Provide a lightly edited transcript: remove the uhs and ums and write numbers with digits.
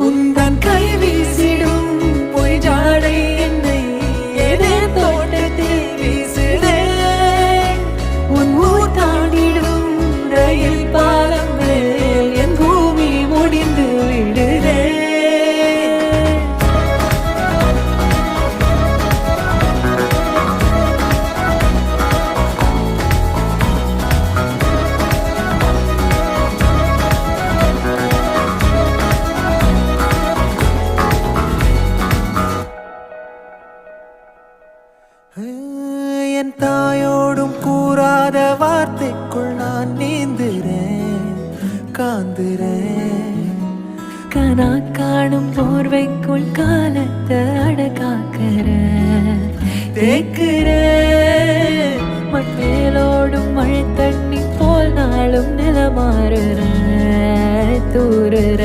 உந்தன் கை வீசிடும் பொய் ஜாடை என்னை ஏதே தோட்டத்தில் வீசுதே. உன் ஊர் தாண்டிடும் ரயில் பாலம் மேல் என் பூமி முடிந்து விடுதே. என் தாயோடும் கூறாத வார்த்தைக்குள் நான் நீந்துறேன், காந்துறேன். கனா காணும் போர்வைக்குள் காலத்தை அடக்காக்கிற தேக்குறேன். மண்ணேலோடும் மழை தண்ணி போல் நாளும் நிலமாறுற தூறுற